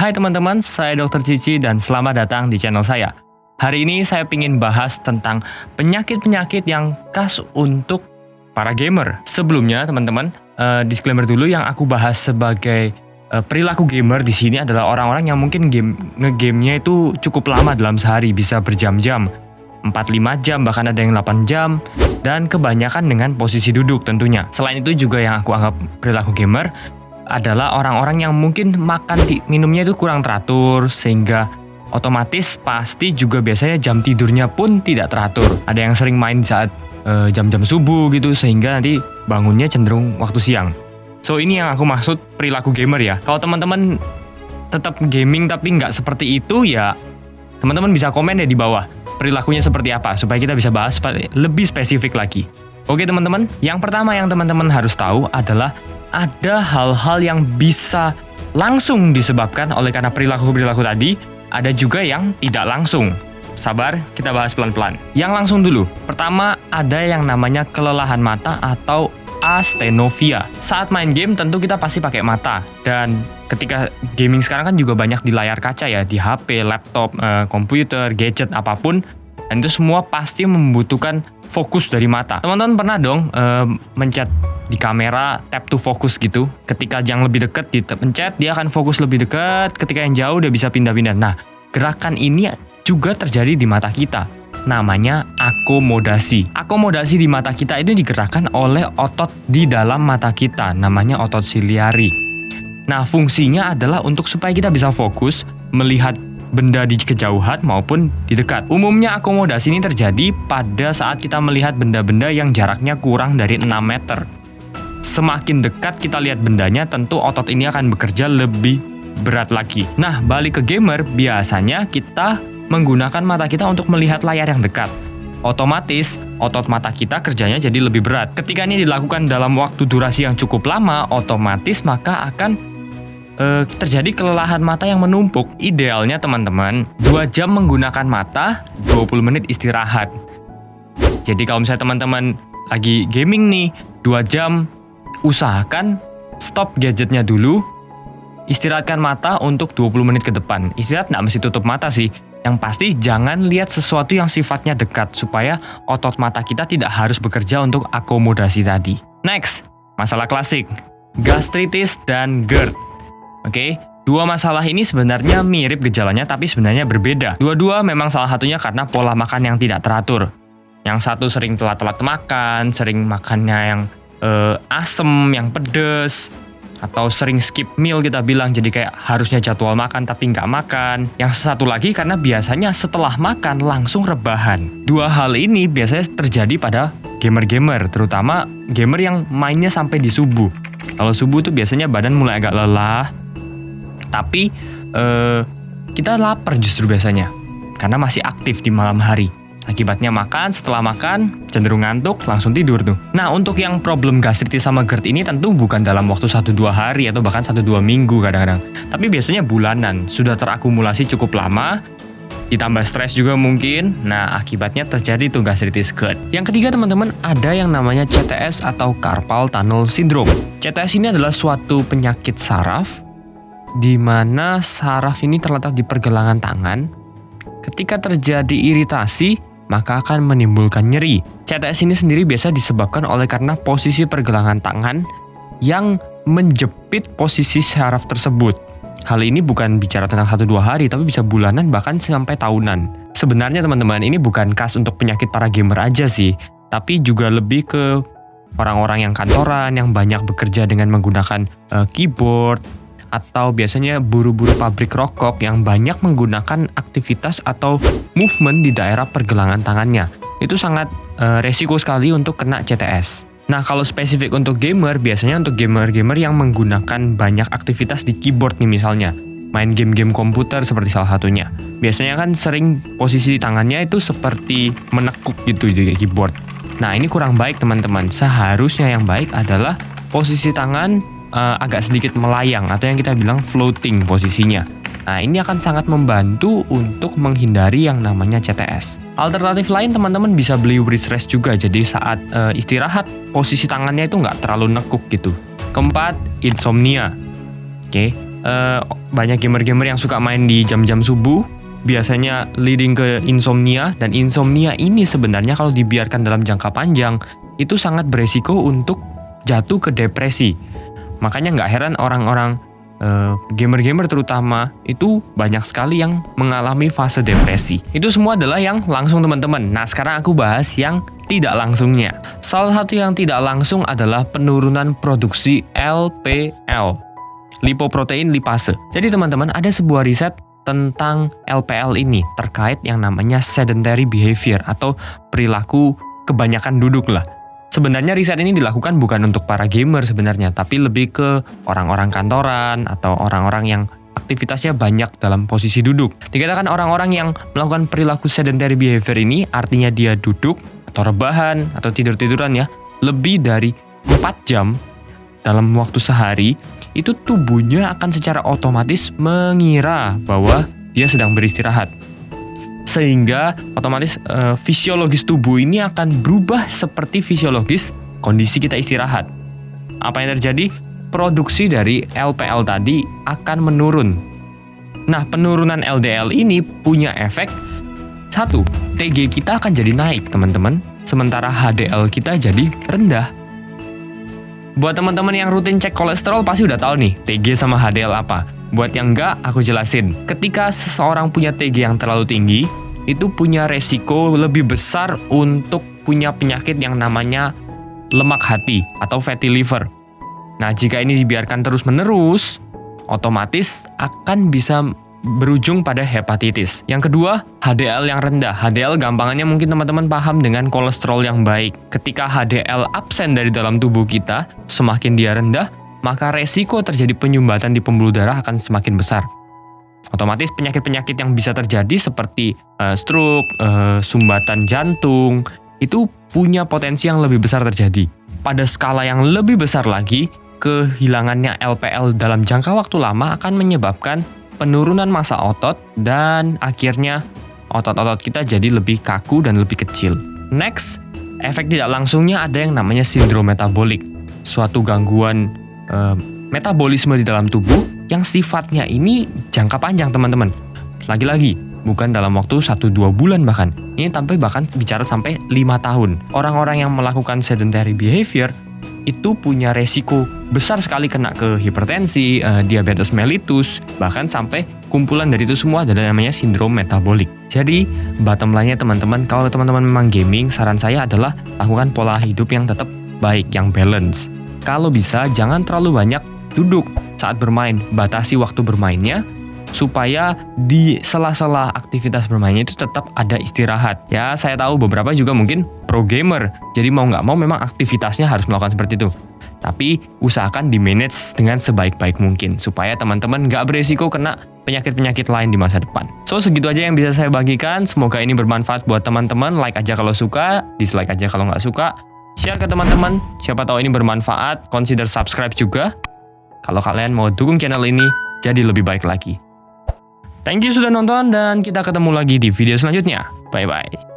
Hai teman-teman, saya Dr. Cici dan selamat datang di channel saya. Hari ini saya ingin bahas tentang penyakit-penyakit yang khas untuk para gamer. Sebelumnya teman-teman, disclaimer dulu, yang aku bahas sebagai perilaku gamer di sini adalah orang-orang yang mungkin nge-gamenya itu cukup lama dalam sehari, bisa berjam-jam, 4-5 jam, bahkan ada yang 8 jam, dan kebanyakan dengan posisi duduk tentunya. Selain itu juga yang aku anggap perilaku gamer adalah orang-orang yang mungkin minumnya itu kurang teratur, sehingga otomatis pasti juga biasanya jam tidurnya pun tidak teratur. Ada yang sering main saat jam-jam subuh gitu, sehingga nanti bangunnya cenderung waktu siang. So ini yang aku maksud perilaku gamer ya. Kalau teman-teman tetap gaming tapi nggak seperti itu ya, teman-teman bisa komen ya di bawah perilakunya seperti apa, supaya kita bisa bahas lebih spesifik lagi. Oke teman-teman, yang pertama yang teman-teman harus tahu adalah ada hal-hal yang bisa langsung disebabkan oleh karena perilaku-perilaku tadi, ada juga yang tidak langsung. Sabar, kita bahas pelan-pelan. Yang langsung dulu. Pertama, ada yang namanya kelelahan mata atau astenovia. Saat main game tentu kita pasti pakai mata, dan ketika gaming sekarang kan juga banyak di layar kaca ya, di HP, laptop, komputer, gadget apapun, dan itu semua pasti membutuhkan fokus dari mata. Teman-teman pernah dong mencet di kamera, tap to focus gitu. Ketika yang lebih dekat dipencet, dia akan fokus lebih dekat. Ketika yang jauh dia bisa pindah-pindah. Nah, gerakan ini juga terjadi di mata kita. Namanya akomodasi. Akomodasi di mata kita itu digerakkan oleh otot di dalam mata kita. Namanya otot siliari. Nah, fungsinya adalah untuk supaya kita bisa fokus melihat benda di kejauhan maupun di dekat. Umumnya akomodasi ini terjadi pada saat kita melihat benda-benda yang jaraknya kurang dari 6 meter. Semakin dekat kita lihat bendanya, tentu otot ini akan bekerja lebih berat lagi. Nah, balik ke gamer, biasanya kita menggunakan mata kita untuk melihat layar yang dekat. Otomatis, otot mata kita kerjanya jadi lebih berat. Ketika ini dilakukan dalam waktu durasi yang cukup lama, otomatis maka akan terjadi kelelahan mata yang menumpuk. Idealnya teman-teman, 2 jam menggunakan mata, 20 menit istirahat. Jadi kalau misalnya teman-teman lagi gaming nih, 2 jam, usahakan stop gadgetnya dulu, istirahatkan mata untuk 20 menit ke depan. Istirahat nggak mesti tutup mata sih. Yang pasti jangan lihat sesuatu yang sifatnya dekat, supaya otot mata kita tidak harus bekerja untuk akomodasi tadi. Next, masalah klasik, gastritis dan GERD. Oke, dua masalah ini sebenarnya mirip gejalanya tapi sebenarnya berbeda. Dua-dua memang salah satunya karena pola makan yang tidak teratur. Yang satu sering telat-telat makan, sering makannya yang asem, yang pedes, atau sering skip meal kita bilang, jadi kayak harusnya jadwal makan tapi nggak makan. Yang satu lagi karena biasanya setelah makan langsung rebahan. Dua hal ini biasanya terjadi pada gamer-gamer, terutama gamer yang mainnya sampai di subuh. Kalau subuh tuh biasanya badan mulai agak lelah, tapi kita lapar justru biasanya, karena masih aktif di malam hari. Akibatnya setelah makan, cenderung ngantuk, langsung tidur tuh. Nah, untuk yang problem gastritis sama GERD ini tentu bukan dalam waktu 1-2 hari atau bahkan 1-2 minggu kadang-kadang. Tapi biasanya bulanan, sudah terakumulasi cukup lama, ditambah stres juga mungkin. Nah, akibatnya terjadi tuh gastritis GERD. Yang ketiga teman-teman, ada yang namanya CTS atau Carpal Tunnel Syndrome. CTS ini adalah suatu penyakit saraf, di mana saraf ini terletak di pergelangan tangan. Ketika terjadi iritasi, maka akan menimbulkan nyeri. CTS ini sendiri biasa disebabkan oleh karena posisi pergelangan tangan yang menjepit posisi saraf tersebut. Hal ini bukan bicara tentang 1-2 hari, tapi bisa bulanan bahkan sampai tahunan. Sebenarnya teman-teman, ini bukan khas untuk penyakit para gamer aja sih, tapi juga lebih ke orang-orang yang kantoran, yang banyak bekerja dengan menggunakan keyboard, atau biasanya buru-buru pabrik rokok yang banyak menggunakan aktivitas atau movement di daerah pergelangan tangannya. Itu sangat resiko sekali untuk kena CTS. Nah, kalau spesifik untuk gamer, biasanya untuk gamer-gamer yang menggunakan banyak aktivitas di keyboard nih misalnya, main game-game komputer seperti salah satunya. Biasanya kan sering posisi tangannya itu seperti menekuk gitu di keyboard. Nah, ini kurang baik teman-teman. Seharusnya yang baik adalah posisi tangan agak sedikit melayang atau yang kita bilang floating posisinya. Nah, ini akan sangat membantu untuk menghindari yang namanya CTS. Alternatif lain teman-teman bisa beli wrist rest juga, jadi saat istirahat posisi tangannya itu nggak terlalu nekuk gitu. Keempat, insomnia. Oke, banyak gamer-gamer yang suka main di jam-jam subuh, biasanya leading ke insomnia, dan insomnia ini sebenarnya kalau dibiarkan dalam jangka panjang itu sangat beresiko untuk jatuh ke depresi. Makanya nggak heran orang-orang gamer-gamer terutama itu banyak sekali yang mengalami fase depresi. Itu semua adalah yang langsung teman-teman. Nah sekarang aku bahas yang tidak langsungnya. Salah satu yang tidak langsung adalah penurunan produksi LPL, lipoprotein lipase. Jadi teman-teman, ada sebuah riset tentang LPL ini terkait yang namanya sedentary behavior atau perilaku kebanyakan duduk lah. Sebenarnya riset ini dilakukan bukan untuk para gamer sebenarnya, tapi lebih ke orang-orang kantoran atau orang-orang yang aktivitasnya banyak dalam posisi duduk. Dikatakan orang-orang yang melakukan perilaku sedentary behavior ini artinya dia duduk atau rebahan atau tidur-tiduran ya, lebih dari 4 jam dalam waktu sehari, itu tubuhnya akan secara otomatis mengira bahwa dia sedang beristirahat. Sehingga otomatis fisiologis tubuh ini akan berubah seperti fisiologis kondisi kita istirahat. Apa yang terjadi? Produksi dari LPL tadi akan menurun. Nah, penurunan LDL ini punya efek satu, TG kita akan jadi naik, teman-teman. Sementara HDL kita jadi rendah. Buat teman-teman yang rutin cek kolesterol pasti udah tahu nih TG sama HDL apa. Buat yang enggak, aku jelasin. Ketika seseorang punya TG yang terlalu tinggi, itu punya resiko lebih besar untuk punya penyakit yang namanya lemak hati atau fatty liver. Nah, jika ini dibiarkan terus-menerus, otomatis akan bisa berujung pada hepatitis. Yang kedua, HDL yang rendah. HDL gampangannya mungkin teman-teman paham dengan kolesterol yang baik. Ketika HDL absen dari dalam tubuh kita, semakin dia rendah, maka resiko terjadi penyumbatan di pembuluh darah akan semakin besar. Otomatis penyakit-penyakit yang bisa terjadi seperti stroke, sumbatan jantung, itu punya potensi yang lebih besar terjadi. Pada skala yang lebih besar lagi, kehilangannya LPL dalam jangka waktu lama akan menyebabkan penurunan massa otot dan akhirnya otot-otot kita jadi lebih kaku dan lebih kecil. Next, efek tidak langsungnya ada yang namanya sindrom metabolik, suatu gangguan metabolisme di dalam tubuh yang sifatnya ini jangka panjang teman-teman. Lagi-lagi, bukan dalam waktu 1-2 bulan bahkan. Ini sampai bahkan bicara sampai 5 tahun. Orang-orang yang melakukan sedentary behavior itu punya resiko besar sekali kena ke hipertensi, diabetes mellitus, bahkan sampai kumpulan dari itu semua adalah namanya sindrom metabolik. Jadi, bottom line-nya teman-teman, kalau teman-teman memang gaming, saran saya adalah lakukan pola hidup yang tetap baik, yang balance. Kalau bisa, jangan terlalu banyak duduk saat bermain, batasi waktu bermainnya, supaya di sela-sela aktivitas bermainnya itu tetap ada istirahat. Ya, saya tahu beberapa juga mungkin pro gamer, jadi mau nggak mau memang aktivitasnya harus melakukan seperti itu. Tapi usahakan di-manage dengan sebaik-baik mungkin, supaya teman-teman nggak beresiko kena penyakit-penyakit lain di masa depan. So, segitu aja yang bisa saya bagikan. Semoga ini bermanfaat buat teman-teman. Like aja kalau suka, dislike aja kalau nggak suka. Share ke teman-teman, siapa tahu ini bermanfaat. Consider subscribe juga kalau kalian mau dukung channel ini jadi lebih baik lagi. Thank you sudah nonton dan kita ketemu lagi di video selanjutnya. Bye-bye.